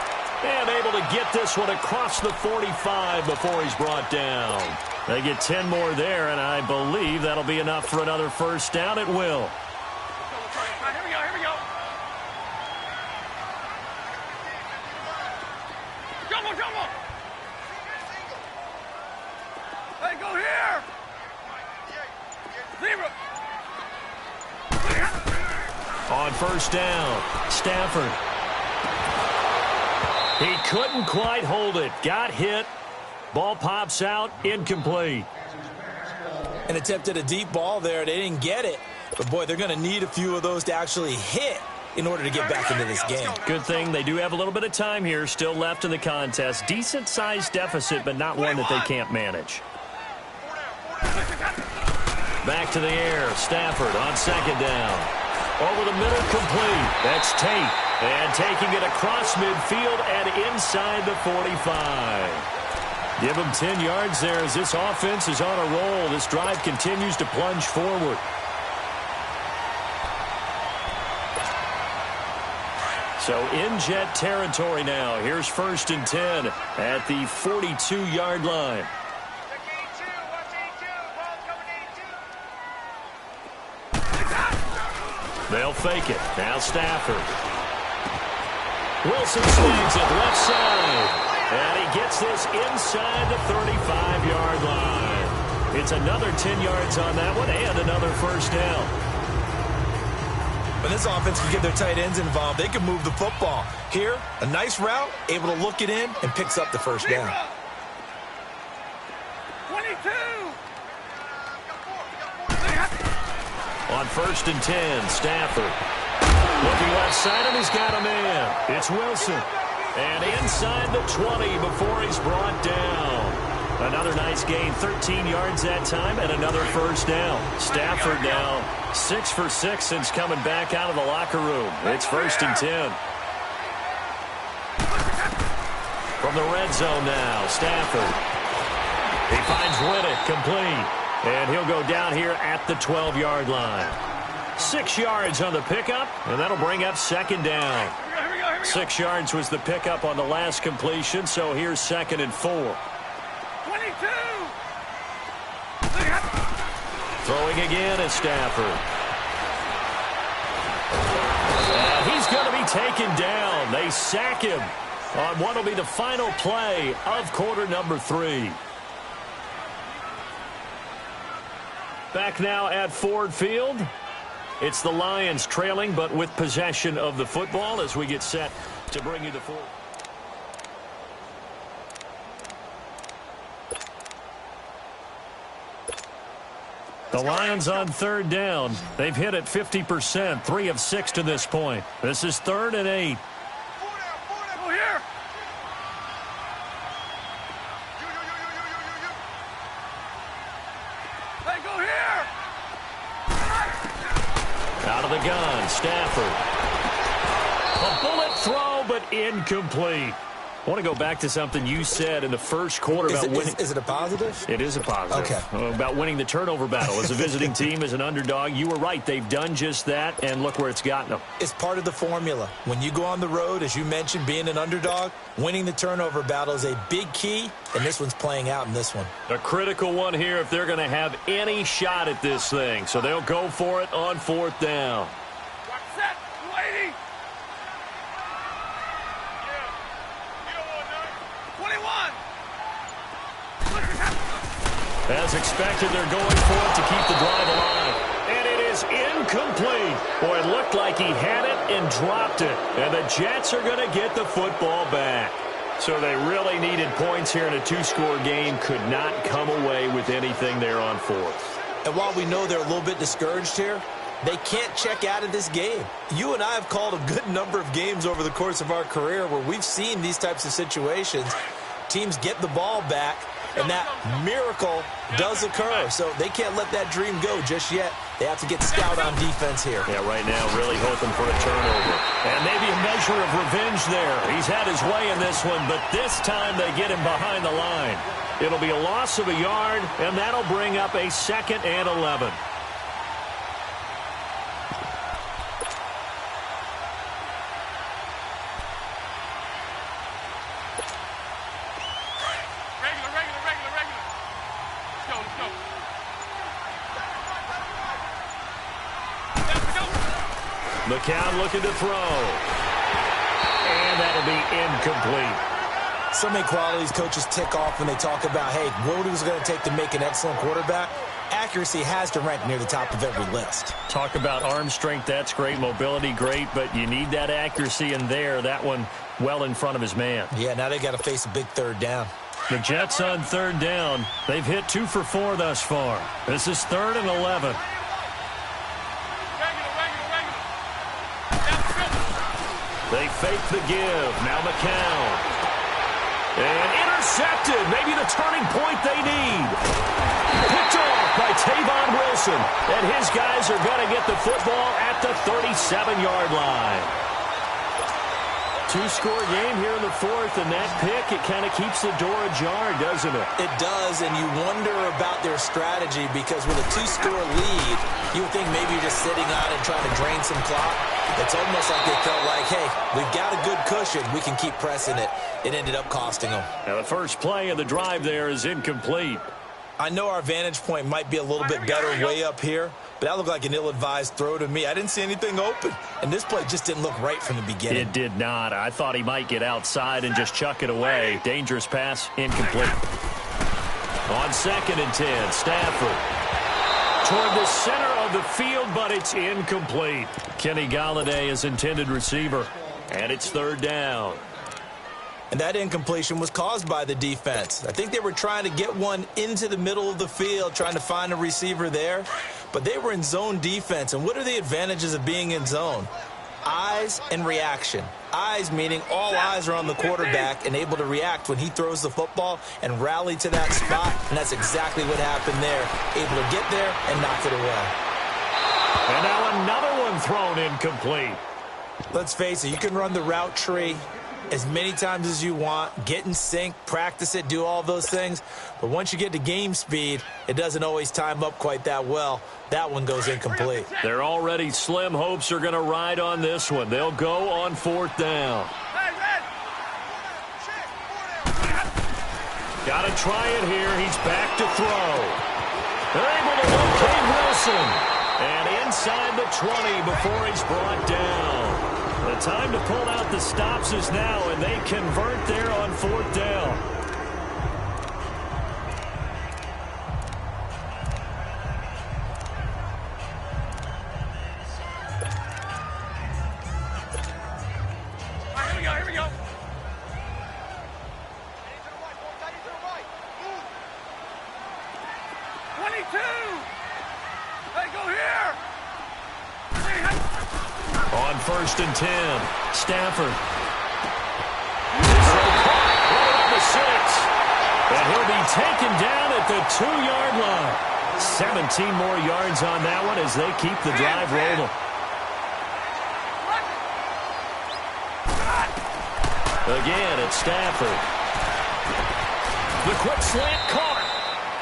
And able to get this one across the 45 before he's brought down. They get 10 more there, and I believe that'll be enough for another first down. It will. Here we go. Come on. Hey, go here. Zero. On first down, Stafford. He couldn't quite hold it. Got hit. Ball pops out. Incomplete. And attempted a deep ball there. They didn't get it. But, boy, they're going to need a few of those to actually hit in order to get back into this game. Good thing they do have a little bit of time here still left in the contest. Decent-sized deficit, but not one that they can't manage. Back to the air. Stafford on second down. Over the middle, complete. That's Tate. And taking it across midfield and inside the 45. Give him 10 yards there as this offense is on a roll. This drive continues to plunge forward. So in Jet territory now. Here's 1st and 10 at the 42-yard line. They'll fake it. Now Stafford. Wilson swings it left side. And he gets this inside the 35-yard line. It's another 10 yards on that one and another first down. When this offense can get their tight ends involved, they can move the football. Here, a nice route, able to look it in, and picks up the first down. 22. On 1st and 10, Stafford. Looking left side, and he's got a man. It's Wilson. And inside the 20 before he's brought down. Another nice gain, 13 yards that time, and another first down. Stafford now 6 for 6 since coming back out of the locker room. It's 1st and 10. From the red zone now, Stafford. He finds Riddick complete. And he'll go down here at the 12-yard line. 6 yards on the pickup, and that'll bring up 2nd down. 6 yards was the pickup on the last completion, so here's 2nd and 4. 22. Throwing again at Stafford. And he's going to be taken down. They sack him on what will be the final play of quarter number 3. Back now at Ford Field. It's the Lions trailing, but with possession of the football as we get set to bring you the fourth. The Lions on 3rd down. They've hit it 50%, 3 of 6 to this point. This is 3rd and 8. Go here. Hey, go here. Out of the gun, Stafford. A bullet throw, but incomplete. I want to go back to something you said in the first quarter about winning. Is it a positive? It is a positive. Okay. About winning the turnover battle. As a visiting team, as an underdog, you were right. They've done just that, and look where it's gotten them. It's part of the formula. When you go on the road, as you mentioned, being an underdog, winning the turnover battle is a big key, and this one's playing out in this one. A critical one here if they're going to have any shot at this thing. So they'll go for it on 4th down. Watch set. Waiting. 21. As expected, they're going for it to keep the drive alive. And it is incomplete. Boy, it looked like he had it and dropped it. And the Jets are going to get the football back. So they really needed points here in a 2-score game. Could not come away with anything there on 4th. And while we know they're a little bit discouraged here, they can't check out of this game. You and I have called a good number of games over the course of our career where we've seen these types of situations. Teams get the ball back, and that miracle does occur. So they can't let that dream go just yet. They have to get stout on defense here. Yeah, right now really hoping for a turnover. And maybe a measure of revenge there. He's had his way in this one, but this time they get him behind the line. It'll be a loss of a yard, and that'll bring up a 2nd and 11. McCown looking to throw. And that'll be incomplete. So many qualities coaches tick off when they talk about, hey, what is it going to take to make an excellent quarterback? Accuracy has to rank near the top of every list. Talk about arm strength, that's great. Mobility, great. But you need that accuracy in there. That one well in front of his man. Yeah, now they got to face a big 3rd down. The Jets on 3rd down. They've hit 2 for 4 thus far. This is 3rd and 11. They fake the give. Now McCown. And intercepted. Maybe the turning point they need. Picked off by Tavon Wilson. And his guys are going to get the football at the 37-yard line. 2-score game here in the 4th, and that pick, it kind of keeps the door ajar, doesn't it? It does, and you wonder about their strategy because with a 2-score lead, you would think maybe you're just sitting on and trying to drain some clock. It's almost like they felt like, hey, we've got a good cushion. We can keep pressing it. It ended up costing them. Now the first play of the drive there is incomplete. I know our vantage point might be a little bit better way up here, but that looked like an ill-advised throw to me. I didn't see anything open, and this play just didn't look right from the beginning. It did not. I thought he might get outside and just chuck it away. Dangerous pass, incomplete. On 2nd and 10, Stafford toward the center of the field, but it's incomplete. Kenny Golladay is intended receiver. And it's third down. And that incompletion was caused by the defense. I think they were trying to get one into the middle of the field, trying to find a receiver there. But they were in zone defense. And what are the advantages of being in zone? Eyes and reaction. Eyes meaning all eyes are on the quarterback and able to react when he throws the football and rally to that spot. And that's exactly what happened there. Able to get there and knock it away. And now another one thrown incomplete. Let's face it, you can run the route tree as many times as you want, get in sync, practice it, do all those things. But once you get to game speed, it doesn't always time up quite that well. That one goes incomplete. Their already slim hopes are going to ride on this one. They'll go on fourth down. Got to try it here. He's back to throw. They're able to locate Wilson. And inside the 20 before he's brought down. The time to pull out the stops is now, and they convert there on fourth down. Here we go. 22. Hey, go here. On first and 10, Stafford. Right on the 6. And he'll be taken down at the 2-yard line. 17 more yards on that one as they keep the drive rolling. Again, it's Stafford. The quick slant caught.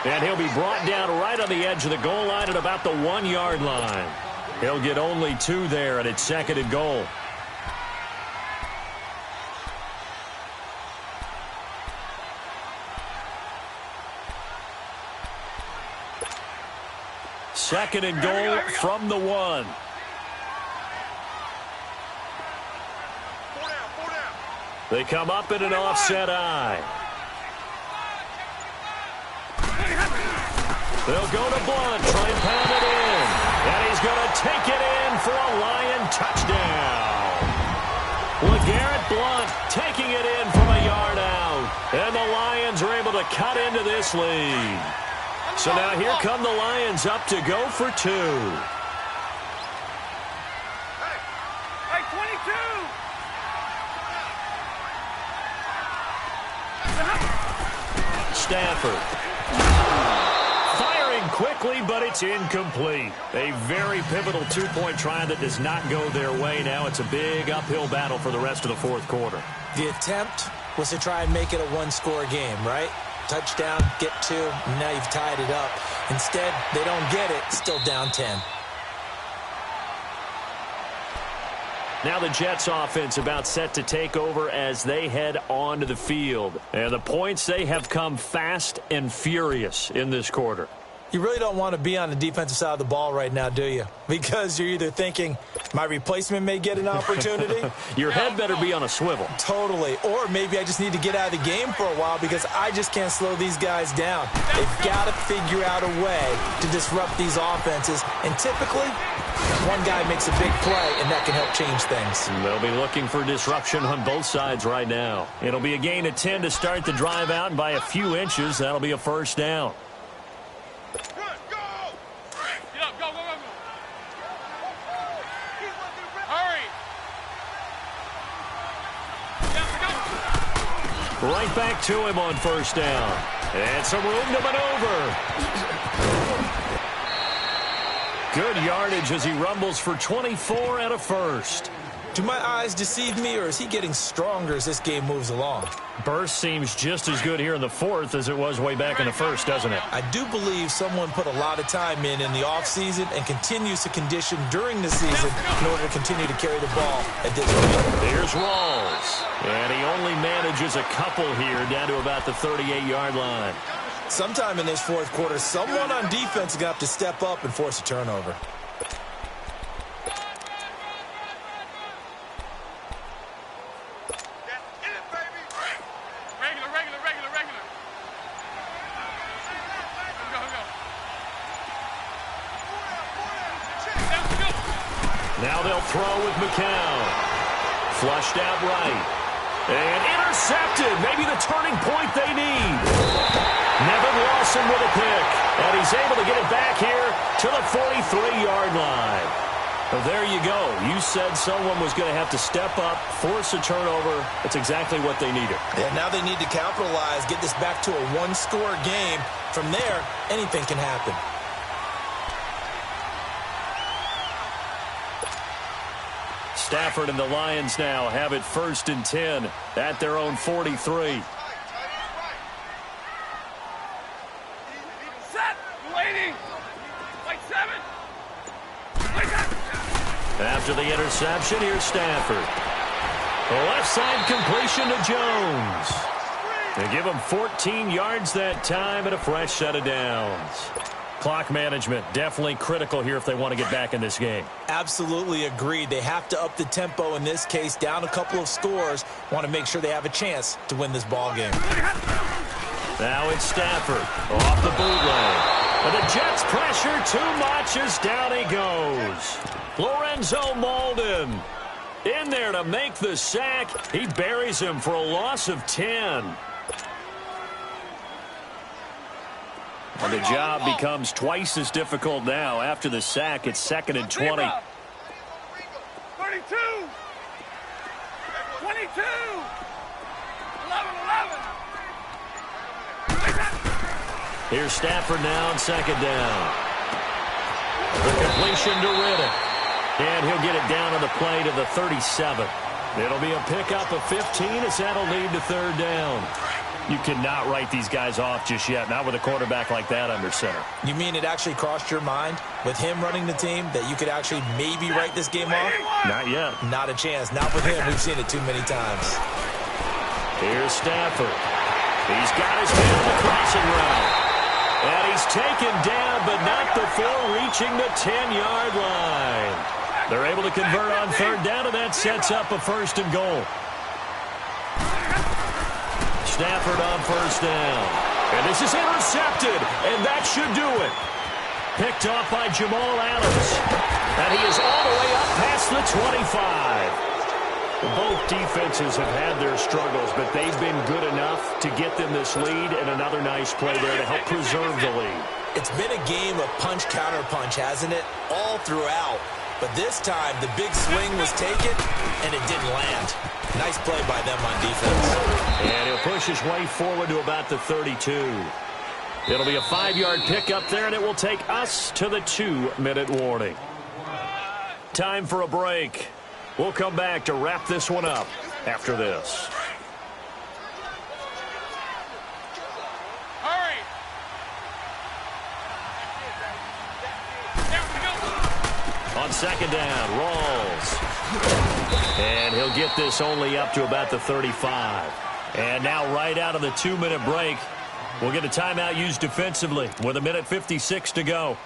And he'll be brought down right on the edge of the goal line at about the 1-yard line. He'll get only 2 there, and it's second and goal. Second and goal from the 1. They come up in an offset eye. They'll go to Blunt, try and pound it in. And he's going to take it in for a Lion touchdown. LeGarrette Blunt taking it in from a yard out. And the Lions are able to cut into this lead. So now here come the Lions up to go for 2. Hey, 22. Stafford. Firing quickly, but it's incomplete. A very pivotal 2-point try that does not go their way. Now it's a big uphill battle for the rest of the fourth quarter. The attempt was to try and make it a 1-score game, right? Touchdown, get 2, and now you've tied it up. Instead, they don't get it, still down 10. Now the Jets offense about set to take over as they head onto the field. And the points, they have come fast and furious in this quarter. You really don't want to be on the defensive side of the ball right now, do you? Because you're either thinking, my replacement may get an opportunity. Your head better be on a swivel. Totally. Or maybe I just need to get out of the game for a while because I just can't slow these guys down. They've got to figure out a way to disrupt these offenses. And typically, one guy makes a big play, and that can help change things. They'll be looking for disruption on both sides right now. It'll be a gain of 10 to start the drive out, and by a few inches, that'll be a first down. Right back to him on first down. And some room to maneuver. Good yardage as he rumbles for 24 and a first. Do my eyes deceive me, or is he getting stronger as this game moves along? Burst seems just as good here in the fourth as it was way back in the first, doesn't it? I do believe someone put a lot of time in the offseason and continues to condition during the season in order to continue to carry the ball at this point. Here's Rawls. And he only manages a couple here down to about the 38-yard line. Sometime in this fourth quarter, someone on defense is going to have to step up and force a turnover. Now they'll throw with McCown. Flushed out right. And intercepted. Maybe the turning point they need. Nevin Lawson with a pick. And he's able to get it back here to the 43-yard line. Well, there you go. You said someone was going to have to step up, force a turnover. That's exactly what they needed. Yeah, now they need to capitalize, get this back to a one-score game. From there, anything can happen. Stafford and the Lions now have it 1st and 10 at their own 43. Set. Waiting. Like 7. After the interception, here's Stafford. The left side completion to Jones. They give him 14 yards that time and a fresh set of downs. Clock management definitely critical here if they want to get back in this game. Absolutely agreed. They have to up the tempo in this case, down a couple of scores. Want to make sure they have a chance to win this ball game. Now it's Stafford off the bootleg. And the Jets pressure too much as down he goes. Lorenzo Molden in there to make the sack. He buries him for a loss of 10. And the job becomes twice as difficult now. After the sack, it's 2nd and 20. 32. 22. 11. Here's Stafford now on 2nd down. The completion to Riddick. And he'll get it down on the play to the 37. It'll be a pickup of 15 as that'll lead to 3rd down. You cannot write these guys off just yet, not with a quarterback like that under center. You mean it actually crossed your mind with him running the team that you could actually maybe write this game off? Not yet. Not a chance. Not with him. We've seen it too many times. Here's Stafford. He's got his man on the crossing route. And he's taken down, but not before reaching the 10-yard line. They're able to convert on 3rd down, and that sets up a 1st and goal. Stafford on 1st down. And this is intercepted, and that should do it. Picked off by Jamal Adams. And he is all the way up past the 25. Both defenses have had their struggles, but they've been good enough to get them this lead, and another nice play there to help preserve the lead. It's been a game of punch-counter-punch, hasn't it? All throughout. But this time, the big swing was taken, and it didn't land. Nice play by them on defense. And he'll push his way forward to about the 32. It'll be a 5-yard pickup there, and it will take us to the 2-minute warning. Time for a break. We'll come back to wrap this one up after this. Hurry. On 2nd down, Rawls. And he'll get this only up to about the 35. And now right out of the 2-minute break, we'll get a timeout used defensively with 1:56 to go.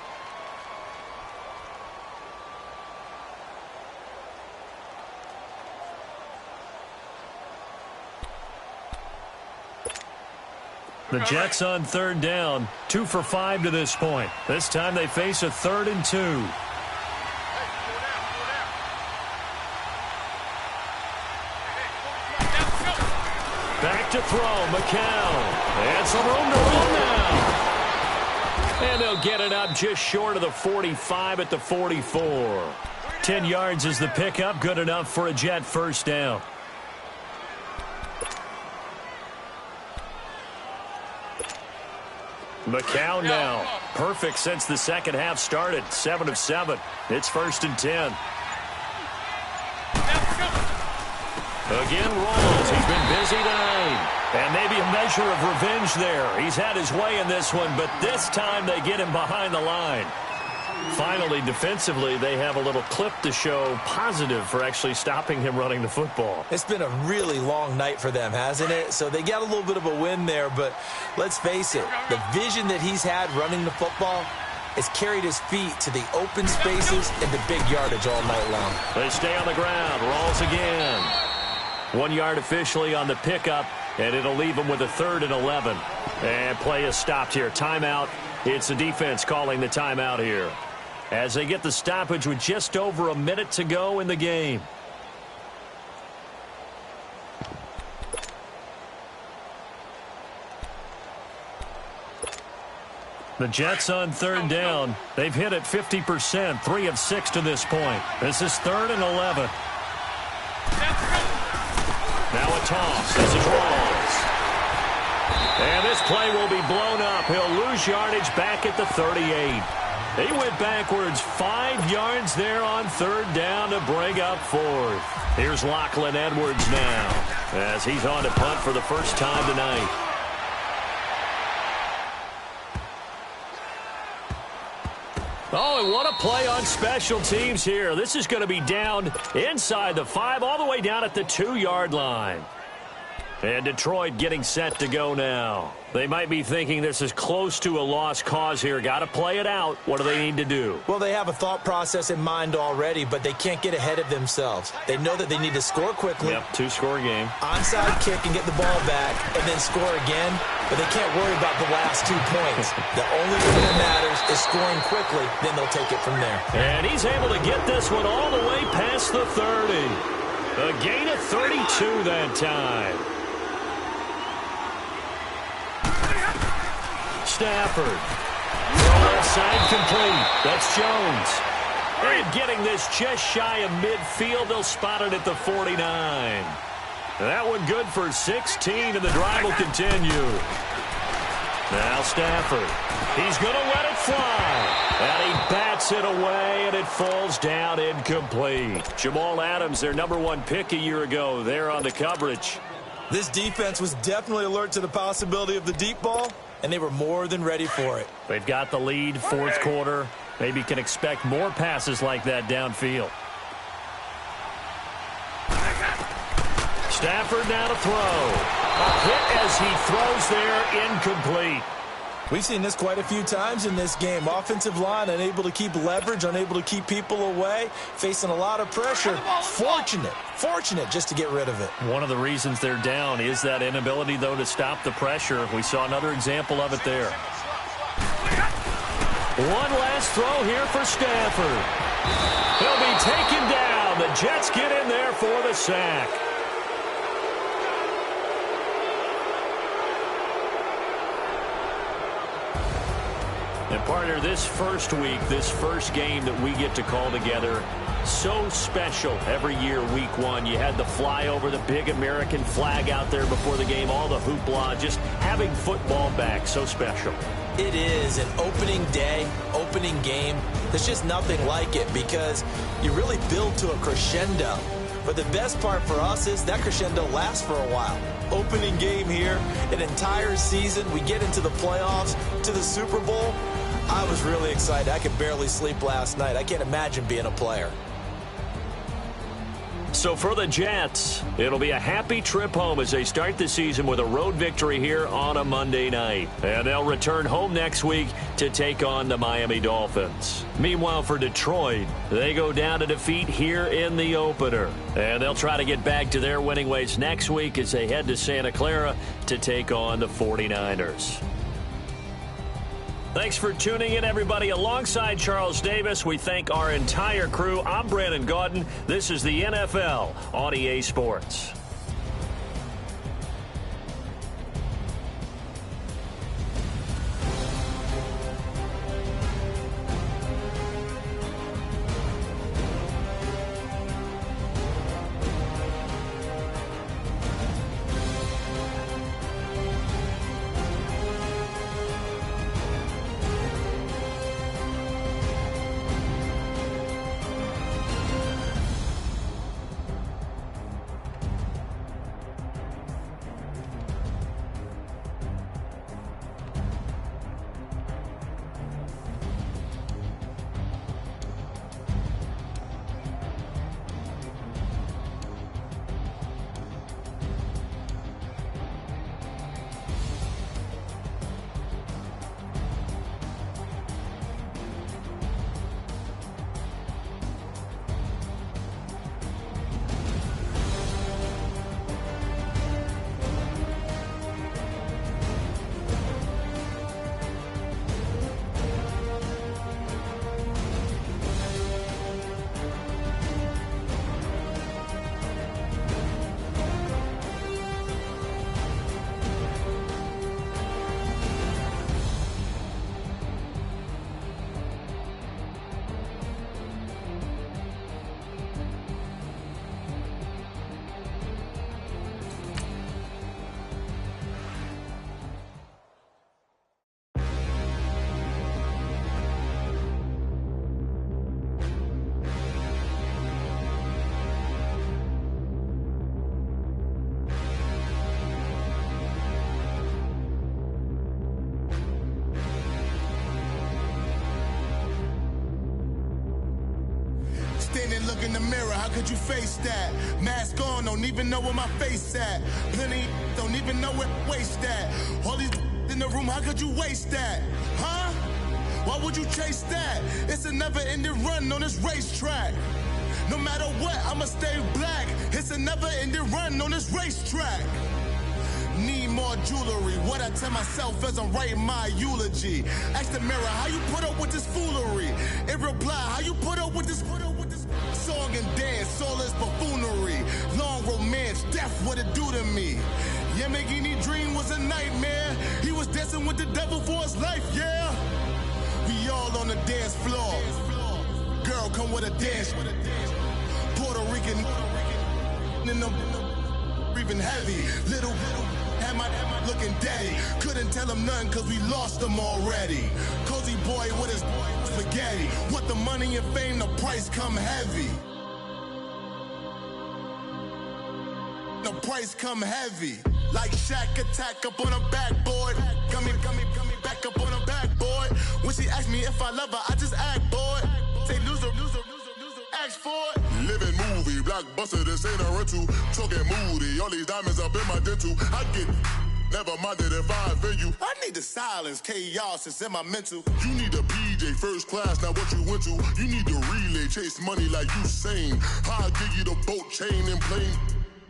The Jets on 3rd down, 2 for 5 to this point. This time they face a 3rd and 2. Back to throw, McCown. And some room to run now. And they'll get it up just short of the 45 at the 44. 10 yards is the pickup, good enough for a Jet 1st down. McCown now. Perfect since the second half started. 7 of 7. It's 1st and 10. Again, Rawls. He's been busy tonight. And maybe a measure of revenge there. He's had his way in this one, but this time they get him behind the line. Finally, defensively, they have a little clip to show positive for actually stopping him running the football. It's been a really long night for them, hasn't it? So they got a little bit of a win there, but let's face it, the vision that he's had running the football has carried his feet to the open spaces and the big yardage all night long. They stay on the ground. Rawls again. 1 yard officially on the pickup, and it'll leave them with a 3rd and 11. And play is stopped here. Timeout. It's the defense calling the timeout here. as they get the stoppage with just over a minute to go in the game. The Jets on third down. They've hit it 50%, 3 of 6 to this point. This is 3rd and 11. Now a toss as it rolls. And this play will be blown up. He'll lose yardage back at the 38. He went backwards 5 yards there on 3rd down to bring up 4th. Here's Lachlan Edwards now as he's on to punt for the first time tonight. Oh, and what a play on special teams here. This is going to be down inside the 5, all the way down at the 2-yard line. And Detroit getting set to go now. They might be thinking this is close to a lost cause here. Got to play it out. What do they need to do? Well, they have a thought process in mind already, but they can't get ahead of themselves. They know that they need to score quickly. Yep, 2-score game. Onside kick and get the ball back, and then score again. But they can't worry about the last 2 points. The only thing that matters is scoring quickly. Then they'll take it from there. And he's able to get this one all the way past the 30. A gain of 32 that time. Stafford. Left side complete. That's Jones. And getting this just shy of midfield. They'll spot it at the 49. That one good for 16, and the drive will continue. Now Stafford. He's going to let it fly. And he bats it away, and it falls down incomplete. Jamal Adams, their #1 pick a year ago, there on the coverage. This defense was definitely alert to the possibility of the deep ball, and they were more than ready for it. They've got the lead, 4th quarter. Maybe can expect more passes like that downfield. Stafford now to throw. A hit as he throws there, incomplete. We've seen this quite a few times in this game. Offensive line unable to keep leverage, unable to keep people away, facing a lot of pressure. Fortunate just to get rid of it. One of the reasons they're down is that inability, though, to stop the pressure. We saw another example of it there. One last throw here for Stafford. He'll be taken down. The Jets get in there for the sack. And partner, this first week, this first game that we get to call together, so special every year, week 1. You had the flyover, the big American flag out there before the game, all the hoopla, just having football back, so special. It is an opening day, opening game. There's just nothing like it because you really build to a crescendo. But the best part for us is that crescendo lasts for a while. Opening game here, an entire season. We get into the playoffs, to the Super Bowl. I was really excited. I could barely sleep last night. I can't imagine being a player. So for the Jets, it'll be a happy trip home as they start the season with a road victory here on a Monday night. And they'll return home next week to take on the Miami Dolphins. Meanwhile, for Detroit, they go down to defeat here in the opener. And they'll try to get back to their winning ways next week as they head to Santa Clara to take on the 49ers. Thanks for tuning in, everybody. Alongside Charles Davis, we thank our entire crew. I'm Brandon Gaudin. This is the NFL on EA Sports. in and look in the mirror, how could you face that? Mask on, don't even know where my face at. Plenty don't even know where waist at. All these in the room, how could you waste that? Huh? Why would you chase that? It's a never-ending run on this racetrack. No matter what, I'ma stay black. It's a never-ending run on this racetrack. Need more jewelry. What I tell myself as I'm writing my eulogy. Ask the mirror, how you put up with this foolery? In reply, how you put up with this song and dance, all this buffoonery. Long romance, death, what it do to me? Yamagini dream was a nightmare. He was dancing with the devil for his life, yeah. We all on the dance floor. Girl, come with a dance. Puerto Rican in them breathing heavy. Little had my looking daddy. Couldn't tell him nothing cause we lost him already. Cozy boy with his spaghetti. Want the money and fame, the price come heavy. The price come heavy. Like Shaq attack up on a backboard. Coming back up on a backboard. When she asked me if I love her, I just act bored. Say loser, ask for it. Living movie, blockbuster, this ain't a rental. Talking moody, all these diamonds up in my dental. I get never minded if I offend you. I need the silence, chaos is in my mental. You need a PJ, first class, not what you went to. You need the relay, chase money like you sane. I'll give you the boat, chain, and plane.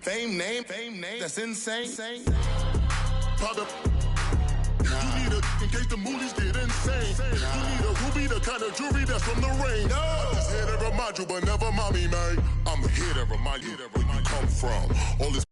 Fame name, that's insane. Pop up. You need a, in case the movies get insane. You need a ruby, the kind of jewelry that's from the rain. I'm just here to remind you, but never mommy, man. I'm here to remind you where you come from. All this